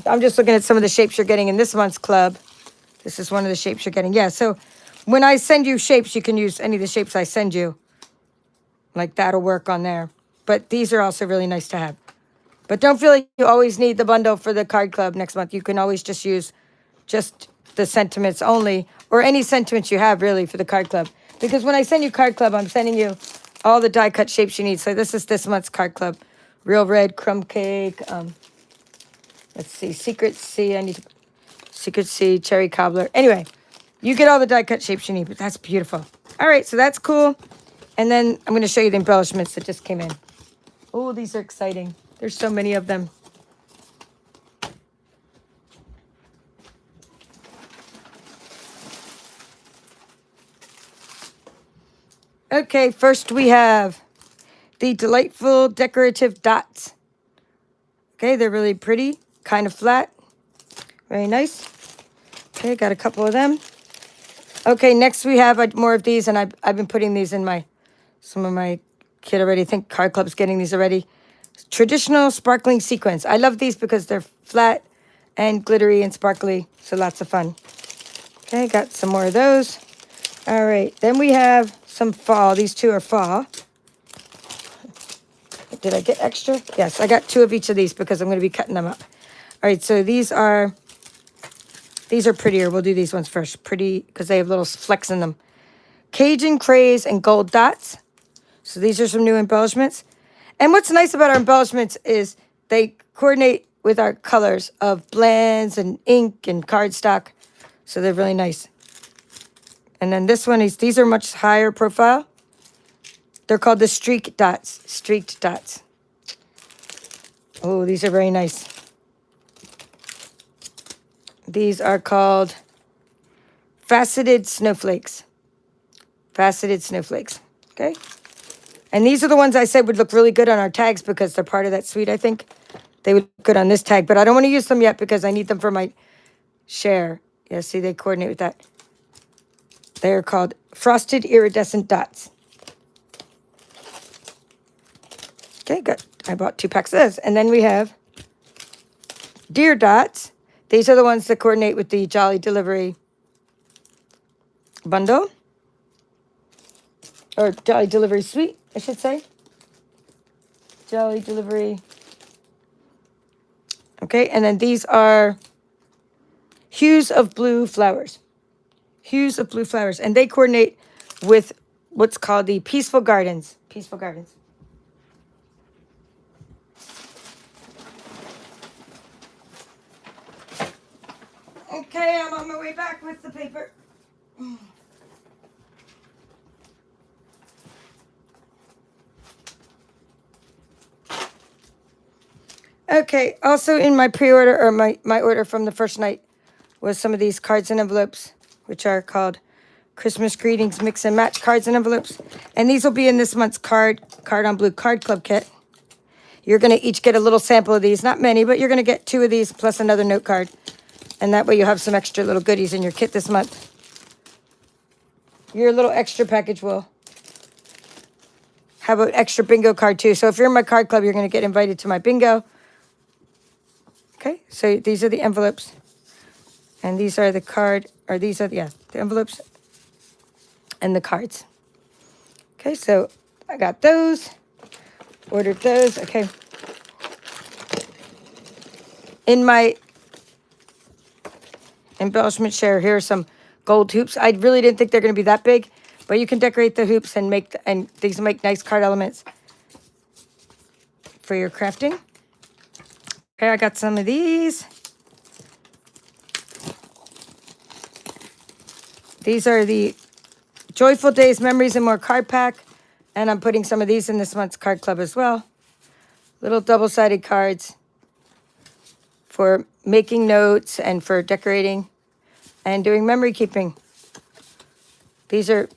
I'm just looking at some of the shapes you're getting in this month's club. This is one of the shapes you're getting. Yeah, so when I send you shapes, you can use any of the shapes I send you. Like, that'll work on there. But these are also really nice to have. But don't feel like you always need the bundle for the card club next month. You can always just use just the sentiments only, or any sentiments you have, really, for the card club. Because when I send you card club, I'm sending you all the die cut shapes you need. So this is this month's card club. Real Red, Crumb Cake, let's see, Secret C. I need Secret C, Cherry Cobbler. Anyway, you get all the die cut shapes you need, but that's beautiful. All right, so that's cool. And then I'm going to show you the embellishments that just came in. Oh, these are exciting. There's so many of them. Okay, first we have the delightful decorative dots. Okay, they're really pretty, kind of flat. Very nice. Okay, got a couple of them. Okay, next we have more of these, and I've been putting these in some of my kit already. I think Card Club's getting these already. Traditional sparkling sequins. I love these because they're flat and glittery and sparkly, so lots of fun. Okay, got some more of those. All right, then we have some fall. These two are fall. Did I get extra? Yes, I got 2 of each of these because I'm going to be cutting them up. All right, so these are prettier. We'll do these ones first. Pretty because they have little flecks in them. Cajun Craze and Gold Dots. So these are some new embellishments. And what's nice about our embellishments is they coordinate with our colors of blends and ink and cardstock. So they're really nice. And then this one is, these are much higher profile. They're called the streak dots, streaked dots. Oh, these are very nice. These are called faceted snowflakes. Faceted snowflakes, okay? And these are the ones I said would look really good on our tags because they're part of that suite, I think. They would look good on this tag, but I don't want to use them yet because I need them for my share. Yeah, see, they coordinate with that. They're called frosted iridescent dots. Okay, good. I bought 2 packs of those. And then we have deer dots. These are the ones that coordinate with the Jolly Delivery bundle. Or Jolly Delivery suite, I should say. Jolly Delivery. Okay, and then these are hues of blue flowers. Hues of blue flowers. And they coordinate with what's called the Peaceful Gardens. Peaceful Gardens. Okay, I'm on my way back with the paper. Okay, also in my pre-order, or my order from the first night, was some of these cards and envelopes, which are called Christmas Greetings Mix and Match cards and envelopes. And these will be in this month's Card on Blue Card Club kit. You're going to each get a little sample of these. Not many, but you're going to get 2 of these plus another note card. And that way you'll have some extra little goodies in your kit this month. Your little extra package will have an extra bingo card too. So if you're in my card club, you're going to get invited to my bingo. Okay, so these are the envelopes. And these are the the envelopes and the cards. Okay, so I got those. Ordered those. Okay. In my embellishment share, here are some gold hoops. I really didn't think they're going to be that big, but you can decorate the hoops and these make nice card elements for your crafting. Okay, I got some of these. These are the Joyful Days Memories and More card pack, and I'm putting some of these in this month's card club as well. Little double-sided cards for making notes and for decorating and doing memory keeping. These are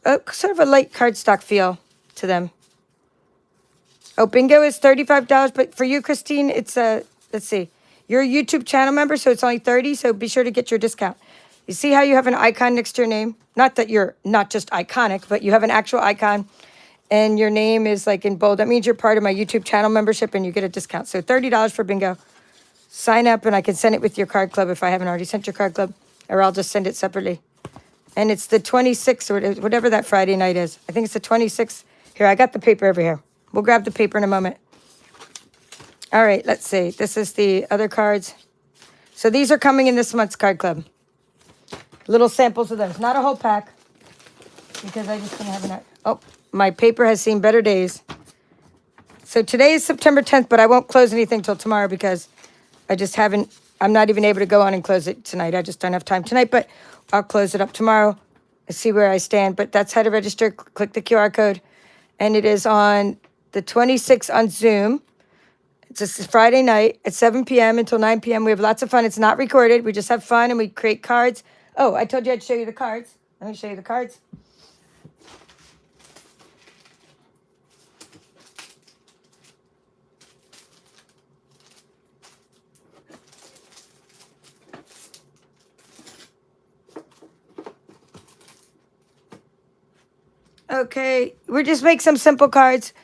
sort of a light cardstock feel to them. Oh, bingo is $35, but for you, Christine, it's let's see. You're a YouTube channel member, so it's only $30, so be sure to get your discount. You see how you have an icon next to your name? Not that you're not just iconic, but you have an actual icon and your name is like in bold. That means you're part of my YouTube channel membership and you get a discount. So $30 for bingo. Sign up and I can send it with your card club if I haven't already sent your card club, or I'll just send it separately. And it's the 26th or whatever that Friday night is. I think it's the 26th. Here, I got the paper over here. We'll grab the paper in a moment. All right, let's see. This is the other cards. So these are coming in this month's card club. Little samples of those. Not a whole pack because I just didn't have enough. Oh, my paper has seen better days. So today is September 10th, but I won't close anything till tomorrow because I just haven't, I'm not even able to go on and close it tonight. I just don't have time tonight, but I'll close it up tomorrow and see where I stand. But that's how to register. Click the QR code. And it is on the 26th on Zoom. It's a Friday night at 7 p.m. until 9 p.m. We have lots of fun. It's not recorded. We just have fun and we create cards. Oh, I told you I'd show you the cards. Let me show you the cards. Okay, we're just make some simple cards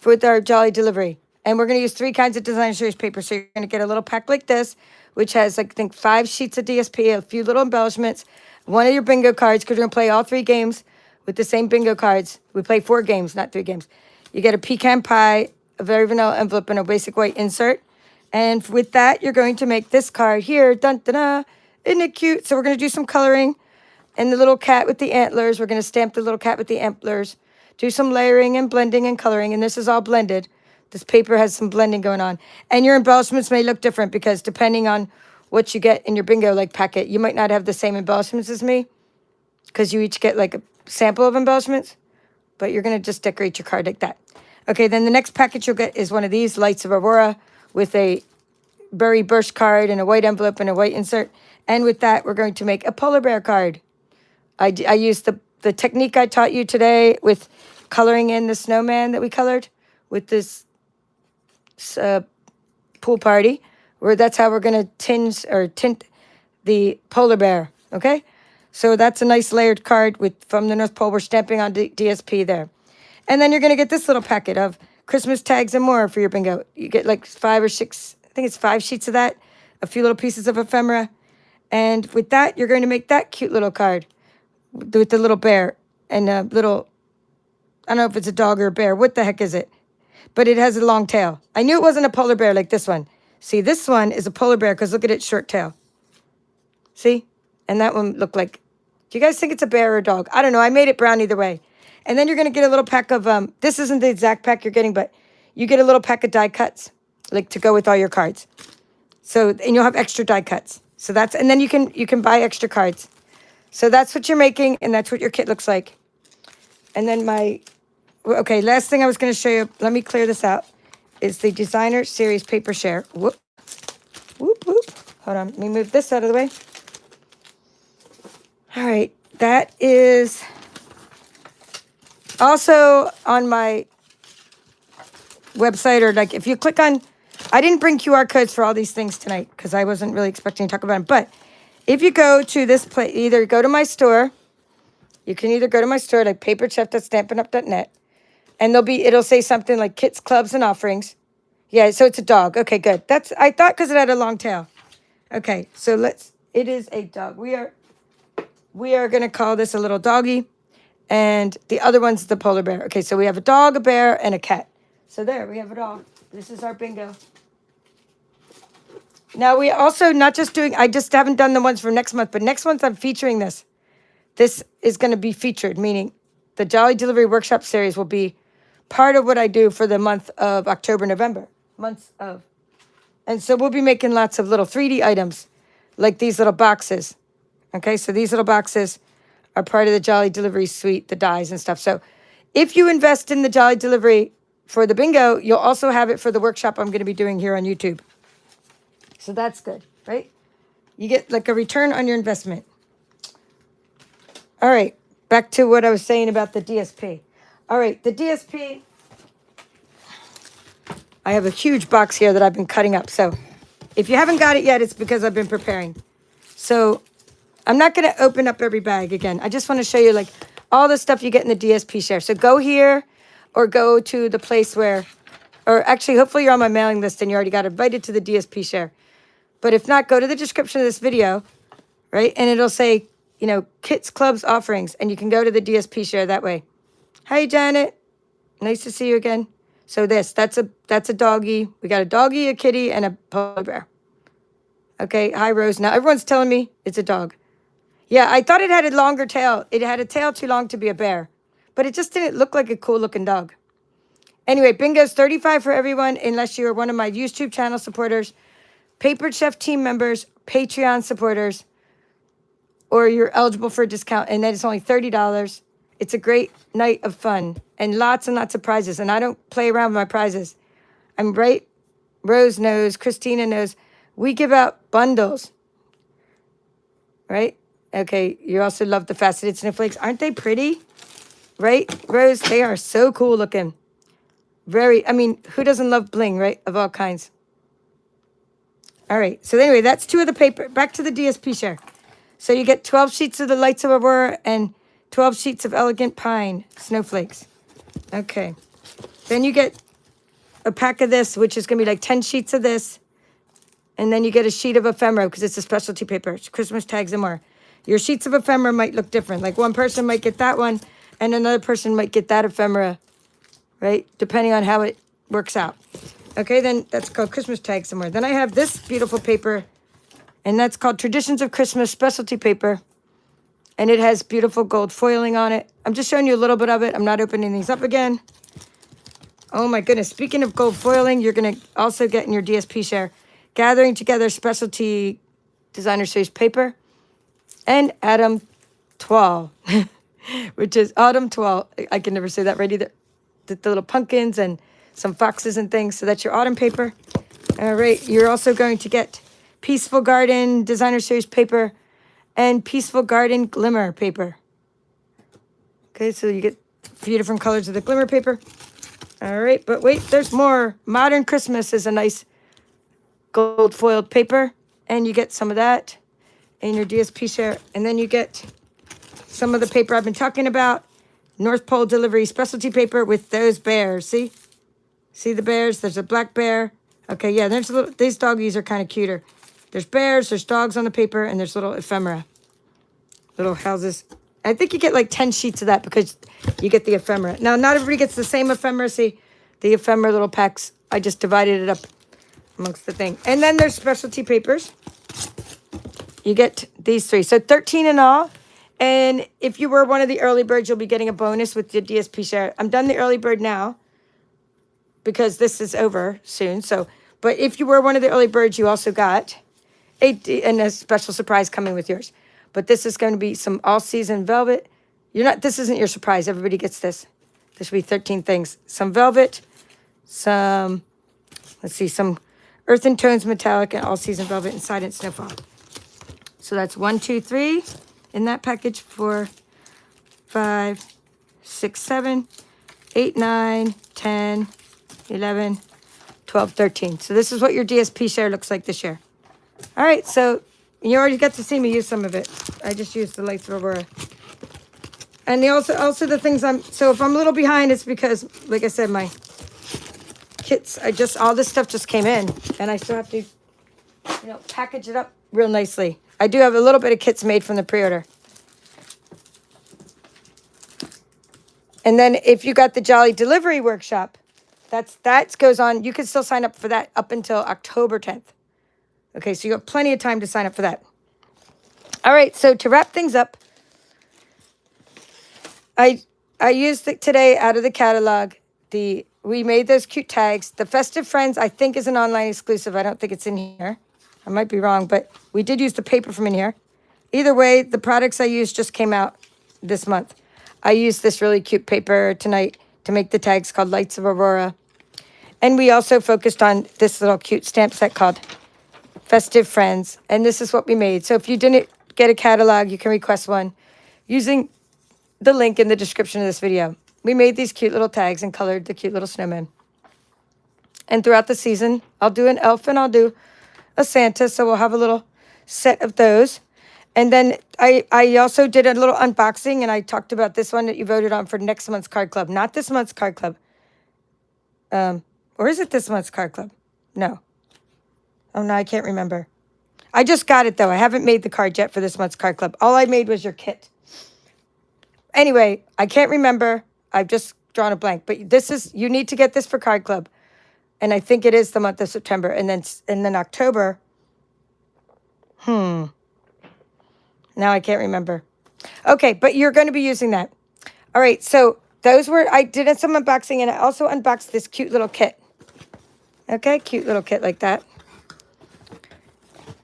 with our Jolly Delivery. And we're going to use 3 kinds of designer series paper. So you're going to get a little pack like this, which has, like, I think, 5 sheets of DSP, a few little embellishments, one of your bingo cards, because we're going to play all 3 games with the same bingo cards. We play 4 games, not 3 games. You get a pecan pie, a very vanilla envelope, and a basic white insert. And with that, you're going to make this card here. Dun, dun, dun. Isn't it cute? So we're going to do some coloring. And the little cat with the antlers, we're going to stamp the little cat with the antlers. Do some layering and blending and coloring. And this is all blended. This paper has some blending going on. And your embellishments may look different because depending on what you get in your bingo like packet, you might not have the same embellishments as me because you each get like a sample of embellishments. But you're going to just decorate your card like that. Okay, then the next package you'll get is one of these Lights of Aurora with a berry burst card and a white envelope and a white insert. And with that, we're going to make a polar bear card. I used the technique I taught you today with coloring in the snowman that we colored with this pool party, where that's how we're going to tint the polar bear, okay? So that's a nice layered card with from the North Pole. We're stamping on DSP there. And then you're going to get this little packet of Christmas tags and more for your bingo. You get like 5 or 6, I think it's 5 sheets of that, a few little pieces of ephemera. And with that, you're going to make that cute little card with the little bear and a little, I don't know if it's a dog or a bear. What the heck is it? But it has a long tail. I knew it wasn't a polar bear like this one. See, this one is a polar bear because look at its short tail. See? And that one looked like, do you guys think it's a bear or a dog? I don't know. I made it brown either way. And then you're going to get a little pack of, this isn't the exact pack you're getting, but you get a little pack of die cuts, like to go with all your cards. So, and you'll have extra die cuts. So that's, and then you can buy extra cards. So that's what you're making, and that's what your kit looks like. And then okay, last thing I was going to show you, let me clear this out, is the Designer Series Paper Share. Whoop, whoop, whoop. Hold on, let me move this out of the way. All right, that is also on my website, or like if you click on, I didn't bring QR codes for all these things tonight because I wasn't really expecting to talk about them, but if you go to this place, either go to my store, you can either go to my store, like paperchef.stampinup.net, and it'll say something like kits, clubs, and offerings. Yeah, so it's a dog. Okay, good. I thought because it had a long tail. Okay, so it is a dog. We are going to call this a little doggy, and the other one's the polar bear. Okay, so we have a dog, a bear, and a cat. So there, we have it all. This is our bingo. Now, we also not just doing, I just haven't done the ones for next month, but next month I'm featuring this. This is going to be featured, meaning the Jolly Delivery Workshop series will be part of what I do for the month of October, November. Months of. And so we'll be making lots of little 3D items, like these little boxes. Okay, so these little boxes are part of the Jolly Delivery suite, the dies and stuff. So if you invest in the Jolly Delivery for the bingo, you'll also have it for the workshop I'm going to be doing here on YouTube. So that's good, right? You get like a return on your investment. All right, back to what I was saying about the DSP. All right, the DSP, I have a huge box here that I've been cutting up. So if you haven't got it yet, it's because I've been preparing. So I'm not going to open up every bag again. I just want to show you like all the stuff you get in the DSP share. So go here or go to the place where, or actually, hopefully you're on my mailing list and you already got invited to the DSP share. But if not, go to the description of this video, right? And it'll say, you know, kits, clubs, offerings, and you can go to the DSP share that way. Hi, Janet. Nice to see you again. So that's a doggy. We got a doggy, a kitty, and a polar bear. Okay, hi, Rose. Now everyone's telling me it's a dog. Yeah, I thought it had a longer tail. It had a tail too long to be a bear, but it just didn't look like a cool looking dog. Anyway, bingo's 35 for everyone, unless you are one of my YouTube channel supporters, Papered Chef team members, Patreon supporters, or you're eligible for a discount, and then it's only $30. It's a great night of fun and lots of prizes, and I don't play around with my prizes. I'm right. Rose knows, Christina knows. We give out bundles, right? Okay, you also love the faceted snowflakes. Aren't they pretty? Right, Rose? They are so cool looking. Very, I mean, who doesn't love bling, right? Of all kinds. All right, so anyway, that's 2 of the paper. Back to the DSP share. So you get 12 sheets of the Lights of Aurora and 12 sheets of Elegant Pine snowflakes. Okay. Then you get a pack of this, which is going to be like 10 sheets of this. And then you get a sheet of ephemera because it's a specialty paper. It's Christmas tags and more. Your sheets of ephemera might look different. Like one person might get that one and another person might get that ephemera, right? Depending on how it works out. Okay, then that's called Christmas tags somewhere. Then I have this beautiful paper, and that's called Traditions of Christmas specialty paper. And it has beautiful gold foiling on it. I'm just showing you a little bit of it. I'm not opening these up again. Oh my goodness. Speaking of gold foiling, you're going to also get in your DSP share Gathering Together specialty designer series paper and Autumn Toile, which is Autumn Toile. I can never say that right either. The little pumpkins and some foxes and things. So that's your autumn paper. All right. You're also going to get Peaceful Garden designer series paper and Peaceful Garden glimmer paper. Okay, so you get a few different colors of the glimmer paper. All right, but wait, there's more. Modern Christmas is a nice gold foiled paper, and you get some of that in your DSP share. And then you get some of the paper I've been talking about, North Pole Delivery specialty paper with those bears. See? See the bears? There's a black bear. Okay, yeah, there's a little, these doggies are kind of cuter. There's bears, there's dogs on the paper, and there's little ephemera. Little houses. I think you get like 10 sheets of that because you get the ephemera. Now, not everybody gets the same ephemera. See, the ephemera little packs, I just divided it up amongst the thing. And then there's specialty papers. You get these 3. So 13 in all. And if you were one of the early birds, you'll be getting a bonus with your DSP share. I'm done the early bird now because this is over soon. So, but if you were one of the early birds, you also got a special surprise coming with yours. But this is going to be some all-season velvet. This isn't your surprise. Everybody gets this. There should be 13 things. Some velvet, some earth and tones metallic and all-season velvet inside and snowfall. So that's 1, 2, 3 in that package. 4, 5, 6, 7, 8, 9, 10, 11, 12, 13. So this is what your DSP share looks like this year. All right, so you already got to see me use some of it. I just used the Lights of Aurora. And also the things so if I'm a little behind, it's because, like I said, my kits, all this stuff just came in. And I still have to, package it up real nicely. I do have a little bit of kits made from the pre-order. And then if you got the Jolly Delivery Workshop, that goes on. You can still sign up for that up until October 10th. Okay, so you have plenty of time to sign up for that. All right, so to wrap things up, I used today out of the catalog, we made those cute tags. The Festive Friends, I think, is an online exclusive. I don't think it's in here. I might be wrong, but we did use the paper from in here. Either way, the products I used just came out this month. I used this really cute paper tonight to make the tags called Lights of Aurora. And we also focused on this little cute stamp set called Festive Friends, and this is what we made. So if you didn't get a catalog, you can request one using the link in the description of this video. We made these cute little tags and colored the cute little snowman. And throughout the season, I'll do an elf and I'll do a Santa, so we'll have a little set of those. And then I also did a little unboxing, and I talked about this one that you voted on for next month's card club. Not this month's card club. Or is it this month's card club? No. Oh, no, I can't remember. I just got it, though. I haven't made the card yet for this month's card club. All I made was your kit. Anyway, I can't remember. I've just drawn a blank. But this is, you need to get this for card club. And I think it is the month of September. And then October. Now I can't remember. Okay, but you're going to be using that. All right, so those were, I did some unboxing, and I also unboxed this cute little kit. Okay, cute little kit like that.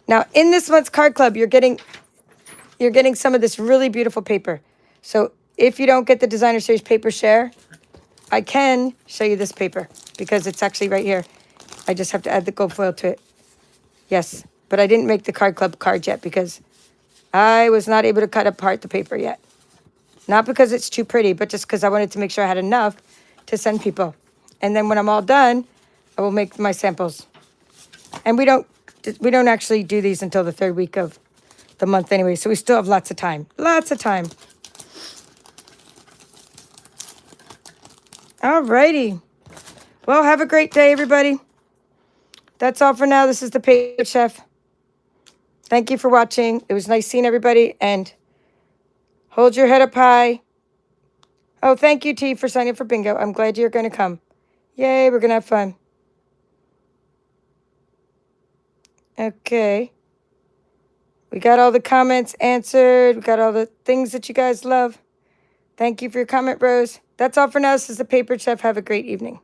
Now, in this month's card club, you're getting some of this really beautiful paper. So if you don't get the Designer Series paper share, I can show you this paper because it's actually right here. I just have to add the gold foil to it. Yes, but I didn't make the card club card yet because I was not able to cut apart the paper yet. Not because it's too pretty, but just because I wanted to make sure I had enough to send people. And then when I'm all done, I will make my samples. And we don't actually do these until the 3rd week of the month anyway, so we still have lots of time. Lots of time. All righty. Well, have a great day, everybody. That's all for now. This is the Paper Chef. Thank you for watching. It was nice seeing everybody, and hold your head up high. Oh, thank you, T, for signing up for bingo. I'm glad you're going to come. Yay, we're going to have fun. Okay. We got all the comments answered. We got all the things that you guys love. Thank you for your comment, Rose. That's all for now. This is the Paper Chef. Have a great evening.